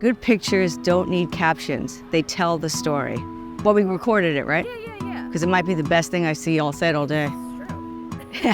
Good pictures don't need captions. They tell the story. Well, we recorded it, right? Yeah. Because it might be the best thing I see all said all day. True.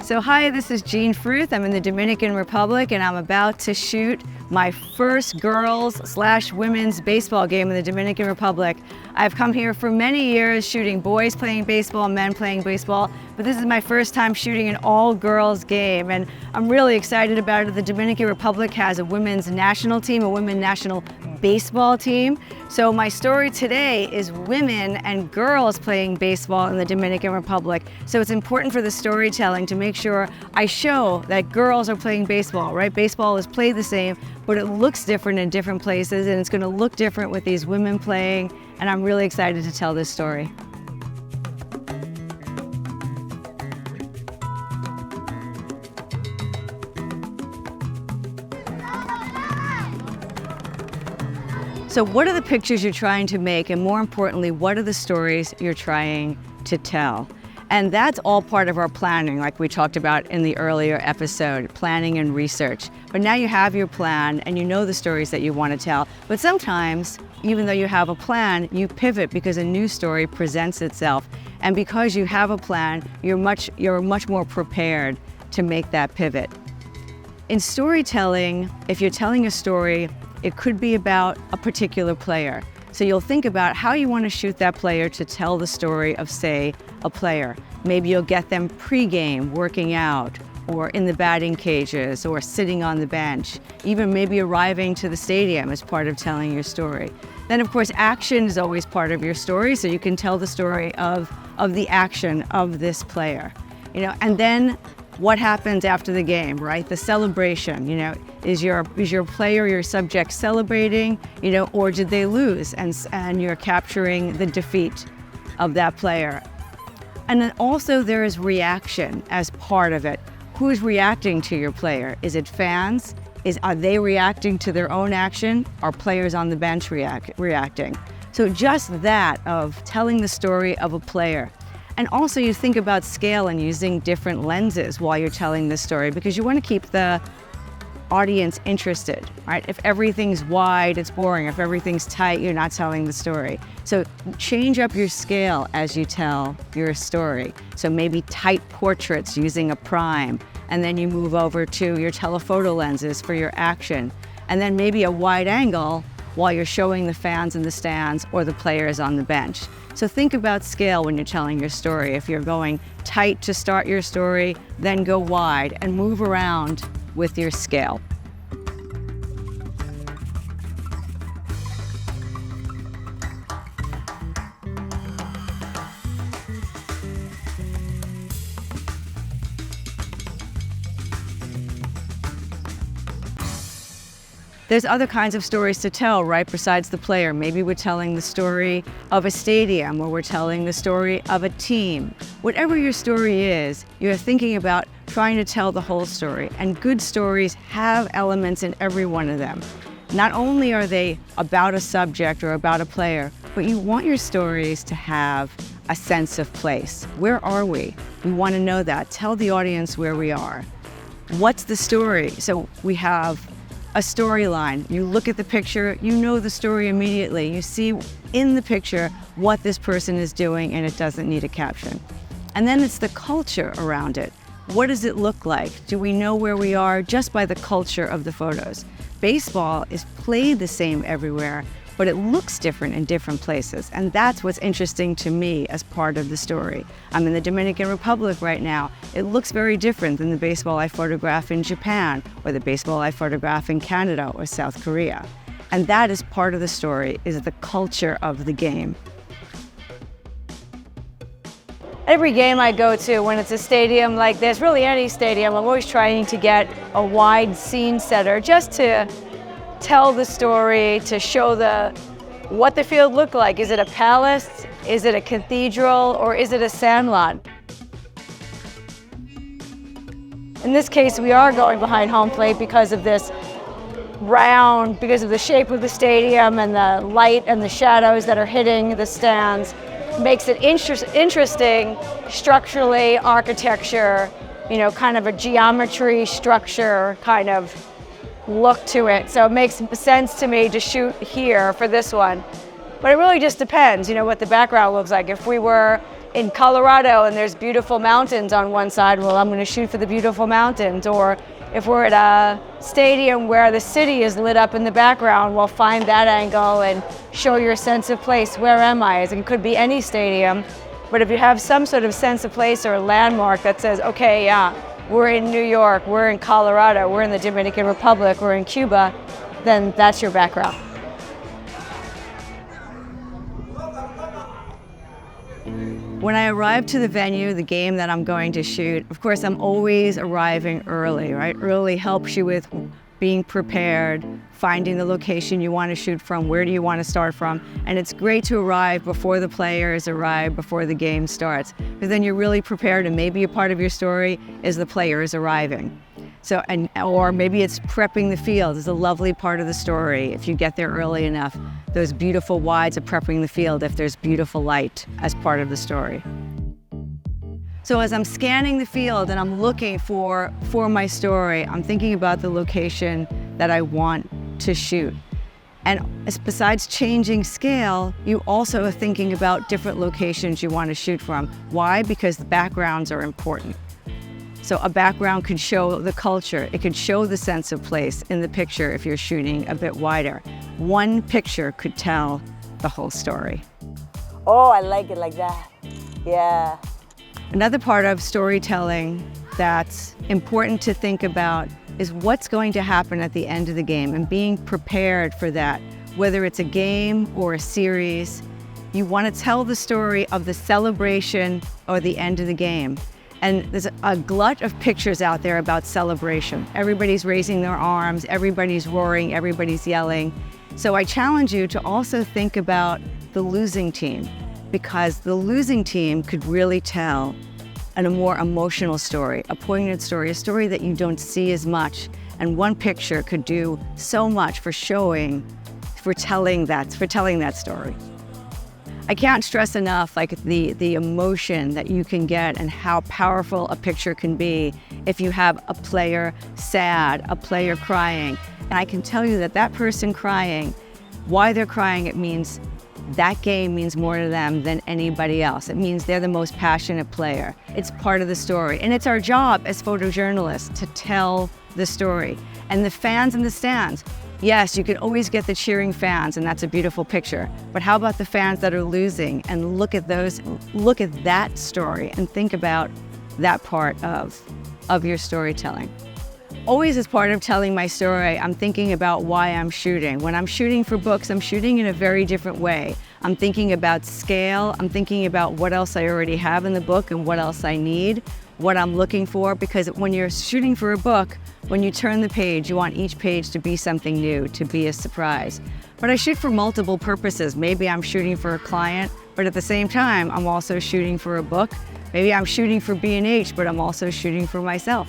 So hi, this is Jean Fruth. I'm in the Dominican Republic and I'm about to shoot my first girls/women's baseball game in the Dominican Republic. I've come here for many years shooting boys playing baseball, men playing baseball, but this is my first time shooting an all-girls game and I'm really excited about it. The Dominican Republic has a women's national team, a women's national baseball team. So my story today is women and girls playing baseball in the Dominican Republic. So it's important for the storytelling to make sure I show that girls are playing baseball, right? Baseball is played the same, but it looks different in different places and it's going to look different with these women playing, and I'm really excited to tell this story. So what are the pictures you're trying to make, and more importantly, what are the stories you're trying to tell? And that's all part of our planning, like we talked about in the earlier episode, planning and research. But now you have your plan and you know the stories that you want to tell. But sometimes, even though you have a plan, you pivot because a new story presents itself. And because you have a plan, you're much more prepared to make that pivot. In storytelling, if you're telling a story, it could be about a particular player. So you'll think about how you want to shoot that player to tell the story of, say, a player. Maybe you'll get them pre-game, working out, or in the batting cages, or sitting on the bench, even maybe arriving to the stadium as part of telling your story. Then, of course, action is always part of your story, so you can tell the story of the action of this player. And then what happens after the game, right? The celebration, is your player, your subject celebrating, or did they lose? And you're capturing the defeat of that player. And then also there is reaction as part of it. Who's reacting to your player? Is it fans? Are they reacting to their own action? Are players on the bench reacting? So just that of telling the story of a player. And also you think about scale and using different lenses while you're telling the story, because you want to keep the audience interested, right? If everything's wide, it's boring. If everything's tight, you're not telling the story. So change up your scale as you tell your story. So maybe tight portraits using a prime, and then you move over to your telephoto lenses for your action. And then maybe a wide angle while you're showing the fans in the stands or the players on the bench. So think about scale when you're telling your story. If you're going tight to start your story, then go wide and move around with your scale. There's other kinds of stories to tell, right, besides the player. Maybe we're telling the story of a stadium, or we're telling the story of a team. Whatever your story is, you're thinking about trying to tell the whole story. And good stories have elements in every one of them. Not only are they about a subject or about a player, but you want your stories to have a sense of place. Where are we? We want to know that. Tell the audience where we are. What's the story? So we have a storyline. You look at the picture, you know the story immediately. You see in the picture what this person is doing, and it doesn't need a caption. And then it's the culture around it. What does it look like? Do we know where we are just by the culture of the photos? Baseball is played the same everywhere, but it looks different in different places. And that's what's interesting to me as part of the story. I'm in the Dominican Republic right now. It looks very different than the baseball I photograph in Japan, or the baseball I photograph in Canada or South Korea. And that is part of the story, is the culture of the game. Every game I go to, when it's a stadium like this, really any stadium, I'm always trying to get a wide scene setter just to tell the story, to show what the field looked like. Is it a palace? Is it a cathedral, or is it a sandlot? In this case, we are going behind home plate because of this round, because of the shape of the stadium and the light and the shadows that are hitting the stands. Makes it interesting structurally, architecture, you know, kind of a geometry, structure kind of look to it. So it makes sense to me to shoot here for this one. But it really just depends, you know, what the background looks like. If we were in Colorado and there's beautiful mountains on one side, well, I'm going to shoot for the beautiful mountains. Or if we're at a stadium where the city is lit up in the background, we'll find that angle and show your sense of place. Where am I? It could be any stadium, but if you have some sort of sense of place or a landmark that says, okay, yeah, we're in New York, we're in Colorado, we're in the Dominican Republic, we're in Cuba, then that's your background. When I arrive to the venue, the game that I'm going to shoot, of course, I'm always arriving early, right? Early helps you with being prepared, finding the location you want to shoot from, where do you want to start from. And it's great to arrive before the players arrive, before the game starts, because then you're really prepared, and maybe a part of your story is the players arriving. So, or maybe it's prepping the field. It's a lovely part of the story. If you get there early enough, those beautiful wides of prepping the field, if there's beautiful light as part of the story. So as I'm scanning the field and I'm looking for my story, I'm thinking about the location that I want to shoot. And besides changing scale, you also are thinking about different locations you want to shoot from. Why? Because the backgrounds are important. So a background could show the culture. It could show the sense of place in the picture if you're shooting a bit wider. One picture could tell the whole story. Oh, I like it like that. Yeah. Another part of storytelling that's important to think about is what's going to happen at the end of the game and being prepared for that. Whether it's a game or a series, you want to tell the story of the celebration or the end of the game. And there's a glut of pictures out there about celebration. Everybody's raising their arms, everybody's roaring, everybody's yelling. So I challenge you to also think about the losing team, because the losing team could really tell a more emotional story, a poignant story, a story that you don't see as much. And one picture could do so much for telling that story. I can't stress enough the emotion that you can get and how powerful a picture can be if you have a player sad, a player crying. And I can tell you that person crying, why they're crying, it means that game means more to them than anybody else. It means they're the most passionate player. It's part of the story. And it's our job as photojournalists to tell the story. And the fans in the stands, yes, you can always get the cheering fans, and that's a beautiful picture. But how about the fans that are losing? And look at that story and think about that part of your storytelling. Always as part of telling my story, I'm thinking about why I'm shooting. When I'm shooting for books, I'm shooting in a very different way. I'm thinking about scale. I'm thinking about what else I already have in the book and what else I need, what I'm looking for, because when you're shooting for a book, when you turn the page, you want each page to be something new, to be a surprise. But I shoot for multiple purposes. Maybe I'm shooting for a client, but at the same time, I'm also shooting for a book. Maybe I'm shooting for B&H, but I'm also shooting for myself.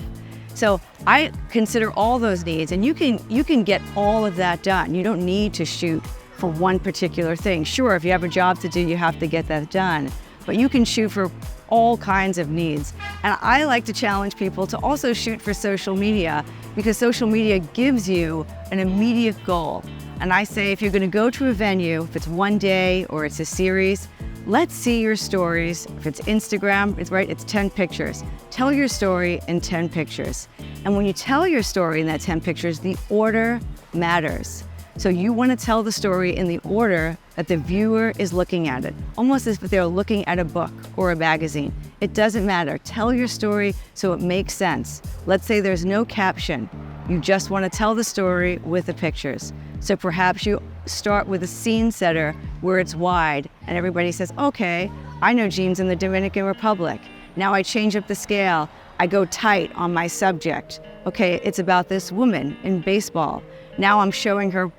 So I consider all those needs, and you can get all of that done. You don't need to shoot for one particular thing. Sure, if you have a job to do, you have to get that done, but you can shoot for all kinds of needs. And I like to challenge people to also shoot for social media, because social media gives you an immediate goal. And I say, if you're gonna go to a venue, if it's one day or it's a series, let's see your stories. If it's Instagram, it's 10 pictures. Tell your story in 10 pictures. And when you tell your story in that 10 pictures, the order matters. So you want to tell the story in the order that the viewer is looking at it, almost as if they're looking at a book or a magazine. It doesn't matter. Tell your story so it makes sense. Let's say there's no caption. You just want to tell the story with the pictures. So perhaps you start with a scene setter where it's wide and everybody says, okay, I know Jean's in the Dominican Republic. Now I change up the scale. I go tight on my subject. Okay, it's about this woman in baseball. Now I'm showing her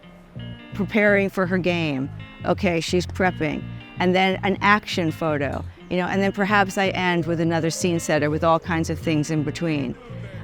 preparing for her game. Okay, she's prepping. and then an action photo, and then perhaps I end with another scene setter with all kinds of things in between.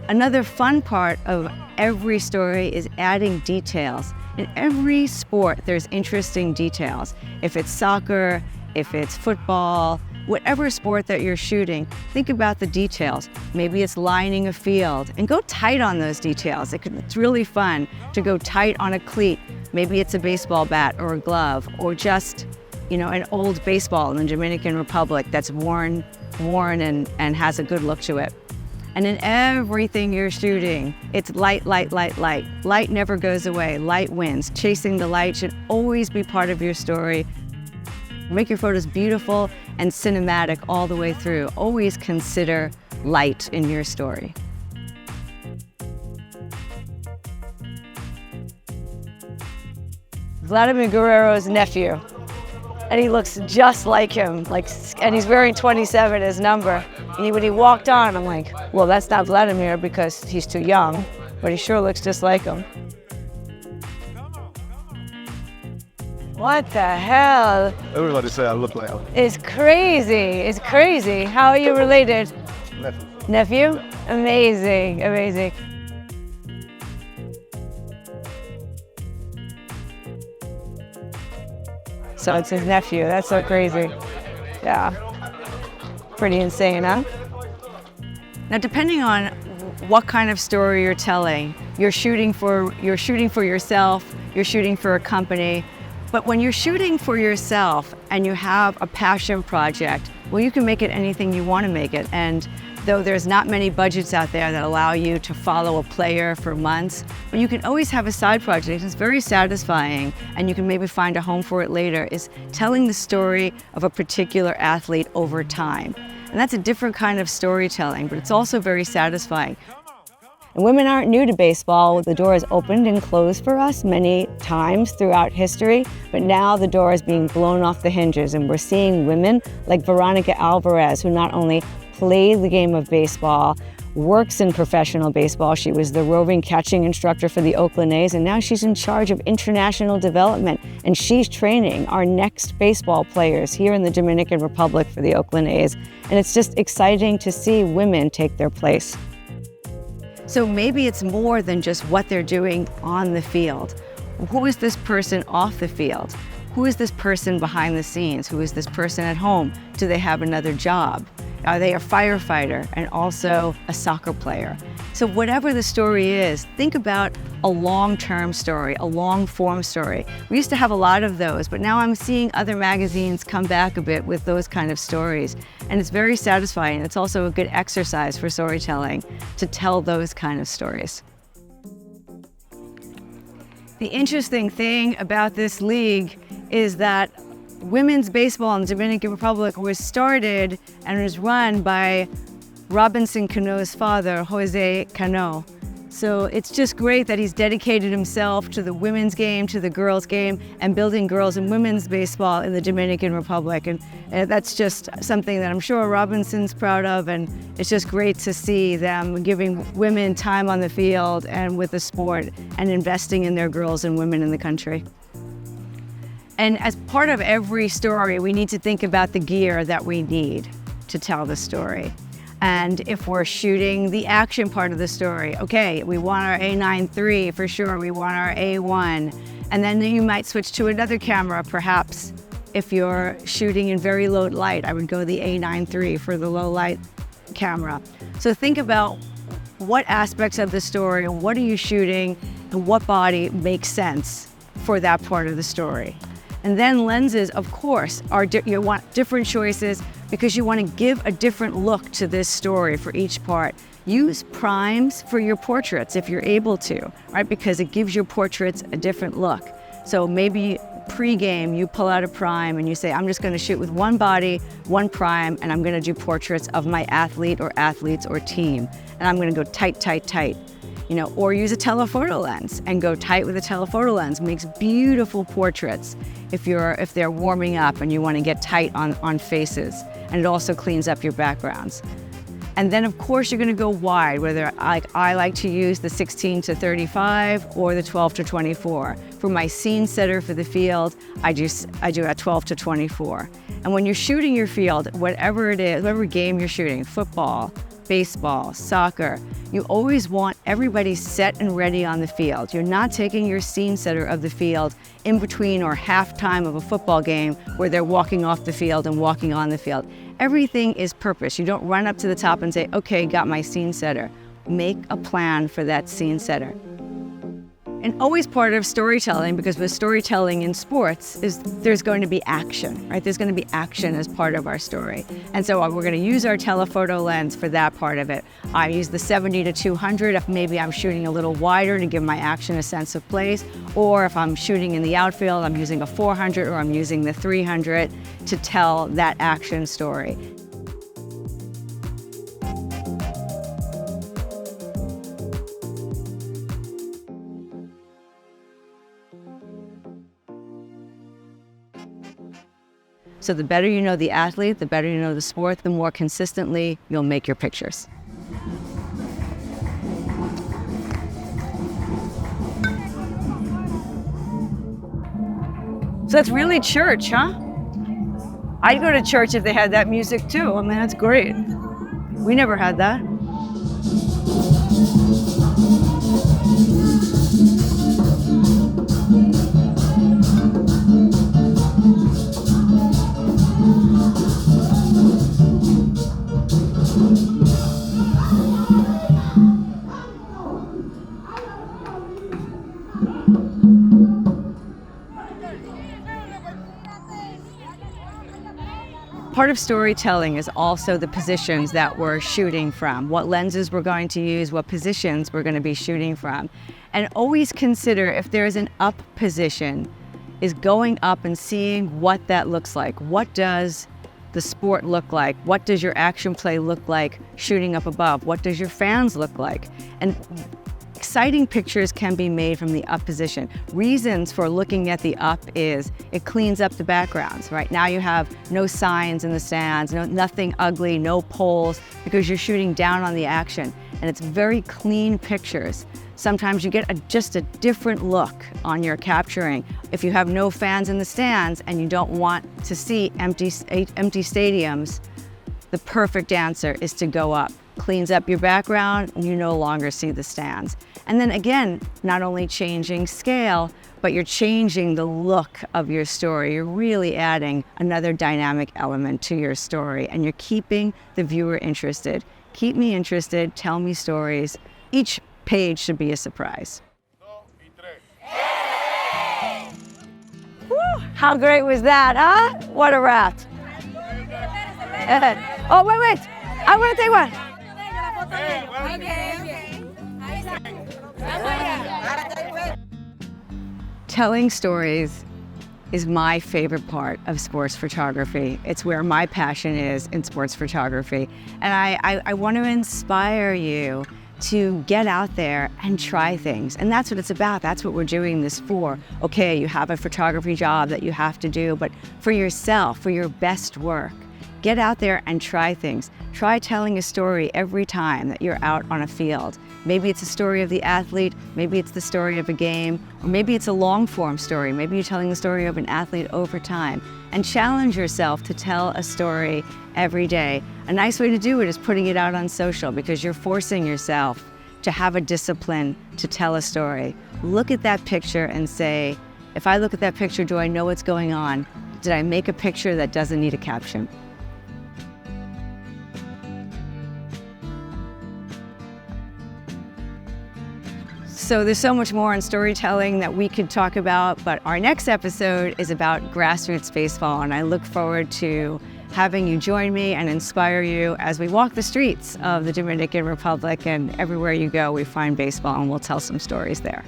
Another fun part of every story is adding details. In every sport, there's interesting details. If it's soccer, if it's football, whatever sport that you're shooting, think about the details. Maybe it's lining a field, and go tight on those details. It's really fun to go tight on a cleat. Maybe it's a baseball bat or a glove, or just, an old baseball in the Dominican Republic that's worn and has a good look to it. And in everything you're shooting, it's light, light, light, light. Light never goes away. Light wins. Chasing the light should always be part of your story. Make your photos beautiful and cinematic all the way through. Always consider light in your story. Vladimir Guerrero's nephew. And he looks just like him, and he's wearing 27 as number. And when he walked on, I'm like, well, that's not Vladimir because he's too young, but he sure looks just like him. What the hell? Everybody say I look like him. It's crazy, it's crazy. How are you related? Nephew. Nephew? Amazing, amazing. So it's his nephew. That's so crazy. Yeah. Pretty insane, huh? Now, depending on what kind of story you're telling, you're shooting for yourself, you're shooting for a company. But when you're shooting for yourself and you have a passion project, well, you can make it anything you want to make it. And though there's not many budgets out there that allow you to follow a player for months, but you can always have a side project. It's very satisfying, and you can maybe find a home for it later, is telling the story of a particular athlete over time. And that's a different kind of storytelling, but it's also very satisfying. And women aren't new to baseball. The door has opened and closed for us many times throughout history, but now the door is being blown off the hinges, and we're seeing women like Veronica Alvarez, who not only played the game of baseball, works in professional baseball. She was the roving catching instructor for the Oakland A's, and now she's in charge of international development, and she's training our next baseball players here in the Dominican Republic for the Oakland A's. And it's just exciting to see women take their place. So maybe it's more than just what they're doing on the field. Who is this person off the field? Who is this person behind the scenes? Who is this person at home? Do they have another job? Are they a firefighter and also a soccer player? So whatever the story is, think about a long-term story, a long-form story. We used to have a lot of those, but now I'm seeing other magazines come back a bit with those kind of stories. And it's very satisfying. It's also a good exercise for storytelling to tell those kind of stories. The interesting thing about this league is that women's baseball in the Dominican Republic was started and was run by Robinson Cano's father, Jose Cano. So it's just great that he's dedicated himself to the women's game, to the girls' game, and building girls and women's baseball in the Dominican Republic. And that's just something that I'm sure Robinson's proud of, and it's just great to see them giving women time on the field and with the sport and investing in their girls and women in the country. And as part of every story, we need to think about the gear that we need to tell the story. And if we're shooting the action part of the story, okay, we want our A9 III for sure, we want our A1. And then you might switch to another camera, perhaps if you're shooting in very low light, I would go the A9 III for the low light camera. So think about what aspects of the story, what are you shooting, and what body makes sense for that part of the story. And then lenses, of course, you want different choices because you want to give a different look to this story for each part. Use primes for your portraits if you're able to, right? Because it gives your portraits a different look. So maybe pre-game, you pull out a prime and you say, I'm just going to shoot with one body, one prime, and I'm going to do portraits of my athlete or athletes or team. And I'm going to go tight, tight, tight. Or use a telephoto lens and go tight with a telephoto lens. Makes beautiful portraits if they're warming up and you want to get tight on faces. And it also cleans up your backgrounds. And then of course you're going to go wide, whether I like to use the 16 to 35 or the 12 to 24. For my scene setter for the field, I do a 12 to 24. And when you're shooting your field, whatever it is, whatever game you're shooting, football, baseball, soccer, you always want everybody set and ready on the field. You're not taking your scene setter of the field in between or halftime of a football game where they're walking off the field and walking on the field. Everything is purpose. You don't run up to the top and say, okay, got my scene setter. Make a plan for that scene setter. And always part of storytelling, because with storytelling in sports, is there's going to be action, right? There's going to be action as part of our story. And so we're going to use our telephoto lens for that part of it. I use the 70 to 200 if maybe I'm shooting a little wider to give my action a sense of place, or if I'm shooting in the outfield, I'm using a 400 or I'm using the 300 to tell that action story. So the better you know the athlete, the better you know the sport, the more consistently you'll make your pictures. So that's really church, huh? I'd go to church if they had that music too. I mean, that's great. We never had that. Part of storytelling is also the positions that we're shooting from, what lenses we're going to use, what positions we're going to be shooting from. And always consider if there is an up position, is going up and seeing what that looks like. What does the sport look like? What does your action play look like shooting up above? What does your fans look like? And exciting pictures can be made from the up position. Reasons for looking at the up is it cleans up the backgrounds, right? Now you have no signs in the stands, nothing ugly, no poles, because you're shooting down on the action. And it's very clean pictures. Sometimes you get just a different look on your capturing. If you have no fans in the stands and you don't want to see empty stadiums, the perfect answer is to go up. Cleans up your background, and you no longer see the stands. And then again, not only changing scale, but you're changing the look of your story. You're really adding another dynamic element to your story, and you're keeping the viewer interested. Keep me interested, tell me stories. Each page should be a surprise. Woo, how great was that, huh? What a wrap. Oh, wait. I want to take one. Telling stories is my favorite part of sports photography. It's where my passion is in sports photography. And I want to inspire you to get out there and try things. And that's what it's about. That's what we're doing this for. Okay, you have a photography job that you have to do, but for yourself, for your best work, get out there and try things. Try telling a story every time that you're out on a field. Maybe it's a story of the athlete, maybe it's the story of a game, or maybe it's a long form story. Maybe you're telling the story of an athlete over time. And challenge yourself to tell a story every day. A nice way to do it is putting it out on social, because you're forcing yourself to have a discipline to tell a story. Look at that picture and say, if I look at that picture, do I know what's going on? Did I make a picture that doesn't need a caption? So there's so much more on storytelling that we could talk about, but our next episode is about grassroots baseball, and I look forward to having you join me and inspire you as we walk the streets of the Dominican Republic, and everywhere you go we find baseball and we'll tell some stories there.